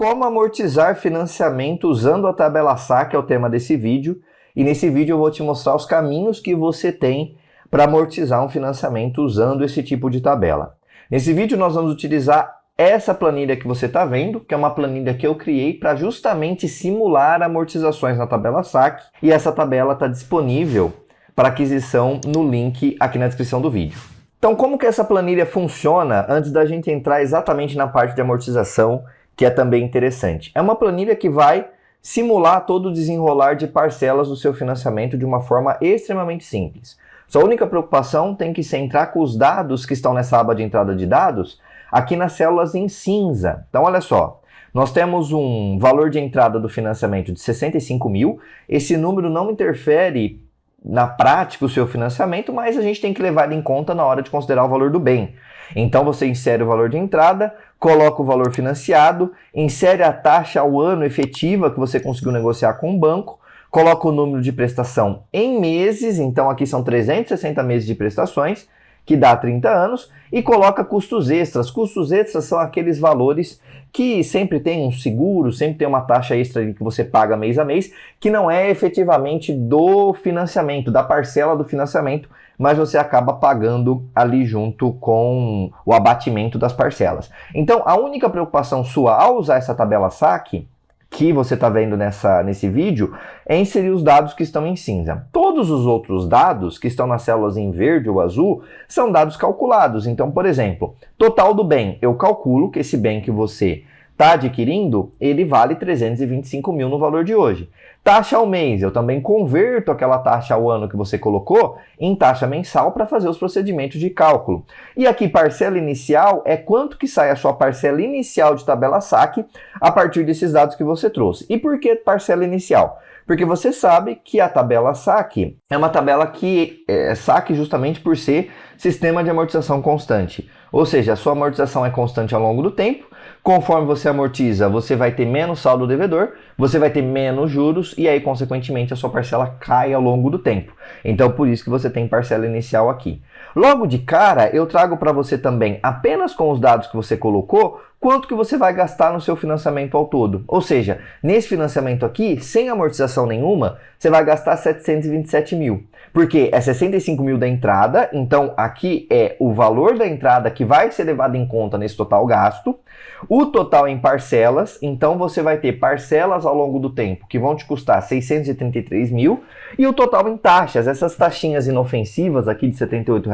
Como amortizar financiamento usando a tabela SAC é o tema desse vídeo. E nesse vídeo eu vou te mostrar os caminhos que você tem para amortizar um financiamento usando esse tipo de tabela. Nesse vídeo nós vamos utilizar essa planilha que você está vendo, que é uma planilha que eu criei para justamente simular amortizações na tabela SAC. E essa tabela está disponível para aquisição no link aqui na descrição do vídeo. Então, como que essa planilha funciona antes da gente entrar exatamente na parte de amortização, que é também interessante? É uma planilha que vai simular todo o desenrolar de parcelas do seu financiamento de uma forma extremamente simples. Sua única preocupação tem que ser entrar com os dados que estão nessa aba de entrada de dados aqui nas células em cinza. Então, olha só, nós temos um valor de entrada do financiamento de 65 mil. Esse número não interfere na prática o seu financiamento, mas a gente tem que levar ele em conta na hora de considerar o valor do bem. Então você insere o valor de entrada, coloca o valor financiado, insere a taxa ao ano efetiva que você conseguiu negociar com o banco, coloca o número de prestação em meses, então aqui são 360 meses de prestações, que dá 30 anos, e coloca custos extras. Custos extras são aqueles valores que sempre tem um seguro, sempre tem uma taxa extra que você paga mês a mês, que não é efetivamente do financiamento, da parcela do financiamento, mas você acaba pagando ali junto com o abatimento das parcelas. Então, a única preocupação sua ao usar essa tabela SAC, que você está vendo nesse vídeo, é inserir os dados que estão em cinza. Todos os outros dados que estão nas células em verde ou azul são dados calculados. Então, por exemplo, total do bem, eu calculo que esse bem que você está adquirindo, ele vale 325 mil no valor de hoje. Taxa ao mês, eu também converto aquela taxa ao ano que você colocou em taxa mensal para fazer os procedimentos de cálculo. E aqui, parcela inicial é quanto que sai a sua parcela inicial de tabela SAC a partir desses dados que você trouxe. E por que parcela inicial? Porque você sabe que a tabela SAC é uma tabela que é SAC justamente por ser sistema de amortização constante. Ou seja, a sua amortização é constante ao longo do tempo. Conforme você amortiza, você vai ter menos saldo devedor, você vai ter menos juros e aí, consequentemente, a sua parcela cai ao longo do tempo. Então, por isso que você tem parcela inicial aqui. Logo de cara, eu trago para você também, apenas com os dados que você colocou, quanto que você vai gastar no seu financiamento ao todo. Ou seja, nesse financiamento aqui, sem amortização nenhuma, você vai gastar 727 mil. Porque é 65 mil da entrada, então aqui é o valor da entrada que vai ser levado em conta nesse total gasto. O total em parcelas, então você vai ter parcelas ao longo do tempo que vão te custar 633 mil. E o total em taxas, essas taxinhas inofensivas aqui de R$ 78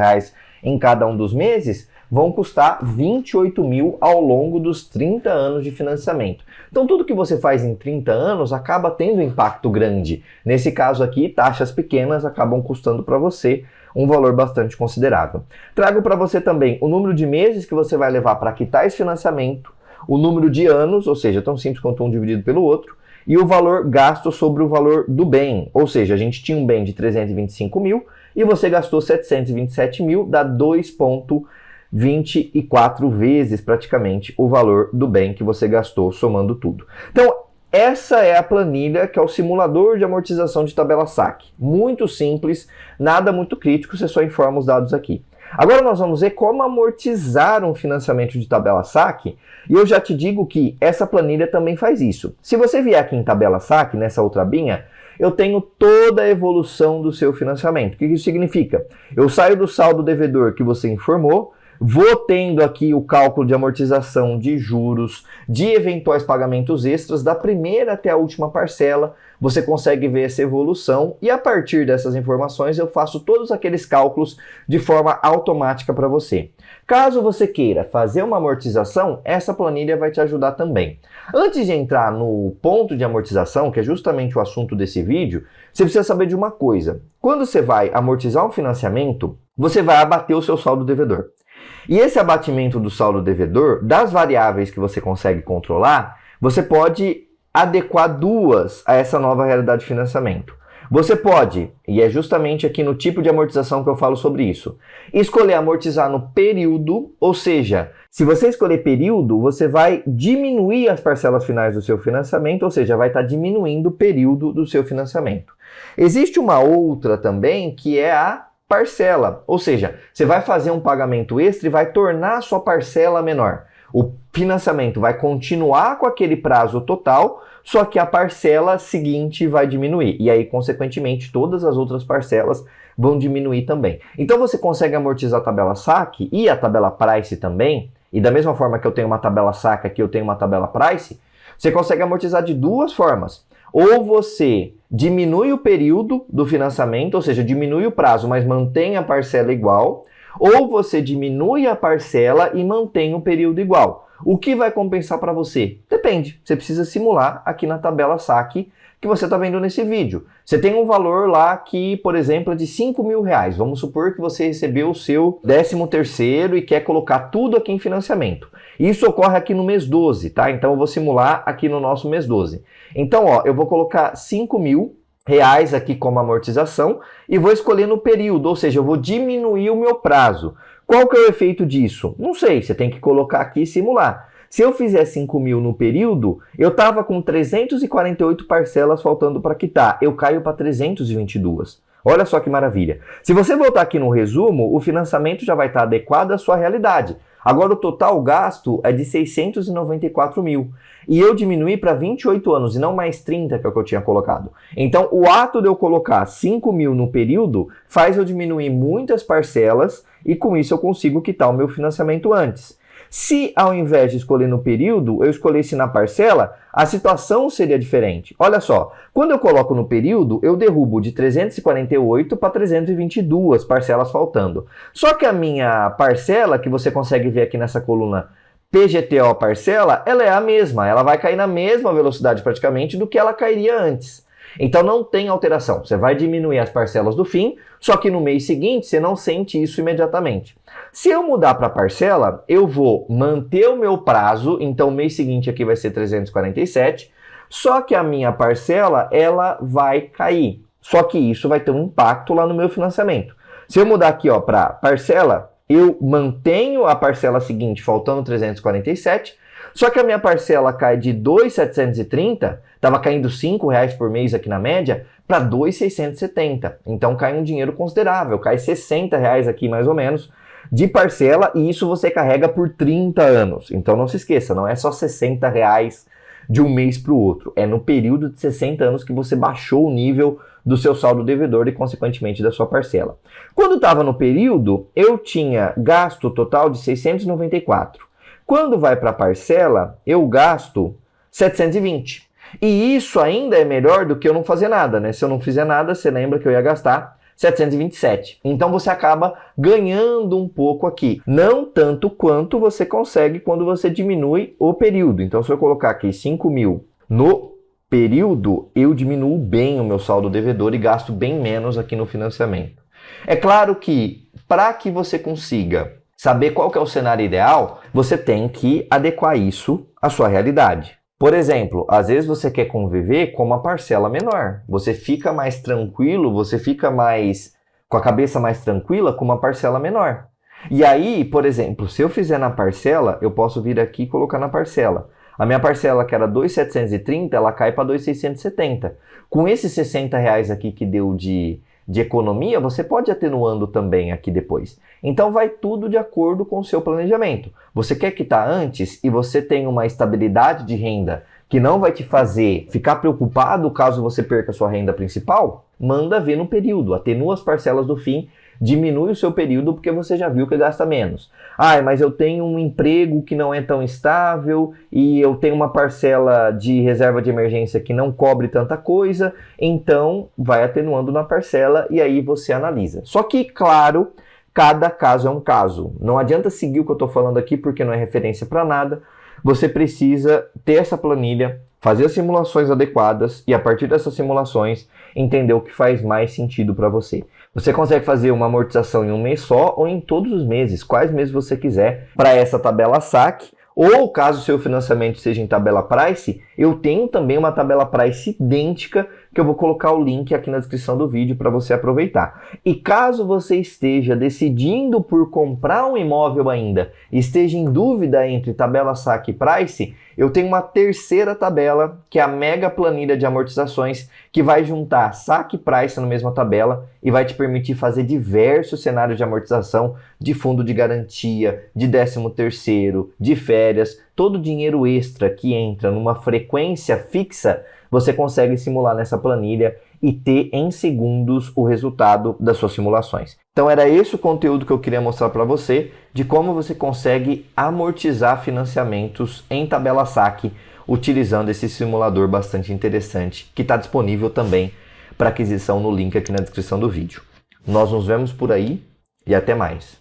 em cada um dos meses, vão custar 28 mil ao longo dos 30 anos de financiamento. Então tudo que você faz em 30 anos acaba tendo um impacto grande. Nesse caso aqui, taxas pequenas acabam custando para você um valor bastante considerável. Trago para você também o número de meses que você vai levar para quitar esse financiamento, o número de anos, ou seja, tão simples quanto um dividido pelo outro, e o valor gasto sobre o valor do bem. Ou seja, a gente tinha um bem de 325 mil e você gastou 727 mil, dá 2,24 vezes praticamente o valor do bem que você gastou somando tudo. Então, essa é a planilha que é o simulador de amortização de tabela SAC. Muito simples, nada muito crítico, você só informa os dados aqui. Agora nós vamos ver como amortizar um financiamento de tabela SAC, e eu já te digo que essa planilha também faz isso. Se você vier aqui em tabela SAC, nessa outra abinha, eu tenho toda a evolução do seu financiamento. O que isso significa? Eu saio do saldo devedor que você informou, vou tendo aqui o cálculo de amortização de juros, de eventuais pagamentos extras, da primeira até a última parcela, você consegue ver essa evolução e a partir dessas informações eu faço todos aqueles cálculos de forma automática para você. Caso você queira fazer uma amortização, essa planilha vai te ajudar também. Antes de entrar no ponto de amortização, que é justamente o assunto desse vídeo, você precisa saber de uma coisa. Quando você vai amortizar um financiamento, você vai abater o seu saldo devedor. E esse abatimento do saldo devedor, das variáveis que você consegue controlar, você pode adequar duas a essa nova realidade de financiamento. Você pode, e é justamente aqui no tipo de amortização que eu falo sobre isso, escolher amortizar no período, ou seja, se você escolher período, você vai diminuir as parcelas finais do seu financiamento, ou seja, vai estar diminuindo o período do seu financiamento. Existe uma outra também que é a parcela, ou seja, você vai fazer um pagamento extra e vai tornar a sua parcela menor. O financiamento vai continuar com aquele prazo total, só que a parcela seguinte vai diminuir. E aí, consequentemente, todas as outras parcelas vão diminuir também. Então você consegue amortizar a tabela saque e a tabela price também. E da mesma forma que eu tenho uma tabela saque aqui, eu tenho uma tabela price, você consegue amortizar de duas formas. Ou você diminui o período do financiamento, ou seja, diminui o prazo, mas mantém a parcela igual, ou você diminui a parcela e mantém o período igual. O que vai compensar para você? Depende. Você precisa simular aqui na tabela saque que você está vendo nesse vídeo. Você tem um valor lá que, por exemplo, é de R$5.000. Vamos supor que você recebeu o seu 13º e quer colocar tudo aqui em financiamento. Isso ocorre aqui no mês 12, tá? Então eu vou simular aqui no nosso mês 12. Então, ó, eu vou colocar R$5.000 aqui como amortização e vou escolher no período, ou seja, eu vou diminuir o meu prazo. Qual que é o efeito disso? Não sei, você tem que colocar aqui e simular. Se eu fizer 5.000 no período, eu estava com 348 parcelas faltando para quitar. Eu caio para 322. Olha só que maravilha. Se você voltar aqui no resumo, o financiamento já vai estar adequado à sua realidade. Agora o total gasto é de 694 mil. E eu diminuí para 28 anos e não mais 30, que é o que eu tinha colocado. Então o ato de eu colocar 5.000 no período faz eu diminuir muitas parcelas e com isso eu consigo quitar o meu financiamento antes. Se ao invés de escolher no período, eu escolhesse na parcela, a situação seria diferente. Olha só, quando eu coloco no período, eu derrubo de 348 para 322 parcelas faltando. Só que a minha parcela, que você consegue ver aqui nessa coluna PGTO parcela, ela é a mesma. Ela vai cair na mesma velocidade praticamente do que ela cairia antes. Então não tem alteração. Você vai diminuir as parcelas do fim, só que no mês seguinte você não sente isso imediatamente. Se eu mudar para parcela, eu vou manter o meu prazo, então o mês seguinte aqui vai ser 347, só que a minha parcela ela vai cair. Só que isso vai ter um impacto lá no meu financiamento. Se eu mudar aqui para parcela, eu mantenho a parcela seguinte faltando 347, só que a minha parcela cai de 2.730, estava caindo R$5 por mês aqui na média, para 2.670. Então cai um dinheiro considerável, cai R$60 aqui mais ou menos de parcela, e isso você carrega por 30 anos. Então não se esqueça, não é só R$60 de um mês para o outro, é no período de 60 anos que você baixou o nível do seu saldo devedor e consequentemente da sua parcela. Quando estava no período, eu tinha gasto total de 694. Quando vai para a parcela, eu gasto 720. E isso ainda é melhor do que eu não fazer nada, né? Se eu não fizer nada, você lembra que eu ia gastar 727. Então você acaba ganhando um pouco aqui. Não tanto quanto você consegue quando você diminui o período. Então se eu colocar aqui 5.000 no período, eu diminuo bem o meu saldo devedor e gasto bem menos aqui no financiamento. É claro que para que você consiga saber qual que é o cenário ideal, você tem que adequar isso à sua realidade. Por exemplo, às vezes você quer conviver com uma parcela menor. Você fica mais tranquilo, você fica mais com a cabeça mais tranquila com uma parcela menor. E aí, por exemplo, se eu fizer na parcela, eu posso vir aqui e colocar na parcela. A minha parcela, que era 2.730, ela cai para 2.670. Com esses R$60 aqui que deu de economia, você pode ir atenuando também aqui depois. Então vai tudo de acordo com o seu planejamento. Você quer quitar antes e você tem uma estabilidade de renda que não vai te fazer ficar preocupado caso você perca a sua renda principal? Manda ver no período, atenua as parcelas do fim, diminui o seu período porque você já viu que gasta menos. Mas eu tenho um emprego que não é tão estável e eu tenho uma parcela de reserva de emergência que não cobre tanta coisa, então vai atenuando na parcela e aí você analisa. Só que, claro, cada caso é um caso. Não adianta seguir o que eu estou falando aqui porque não é referência para nada. Você precisa ter essa planilha, fazer as simulações adequadas e a partir dessas simulações entender o que faz mais sentido para você. Você consegue fazer uma amortização em um mês só ou em todos os meses, quais meses você quiser, para essa tabela saque. Ou caso o seu financiamento seja em tabela price, eu tenho também uma tabela price idêntica que eu vou colocar o link aqui na descrição do vídeo para você aproveitar. E caso você esteja decidindo por comprar um imóvel ainda, esteja em dúvida entre tabela saque e price, eu tenho uma terceira tabela, que é a mega planilha de amortizações, que vai juntar saque e price na mesma tabela e vai te permitir fazer diversos cenários de amortização de fundo de garantia, de 13º, de férias, todo o dinheiro extra que entra numa frequência fixa, você consegue simular nessa planilha e ter em segundos o resultado das suas simulações. Então era esse o conteúdo que eu queria mostrar para você, de como você consegue amortizar financiamentos em tabela saque utilizando esse simulador bastante interessante, que está disponível também para aquisição no link aqui na descrição do vídeo. Nós nos vemos por aí e até mais.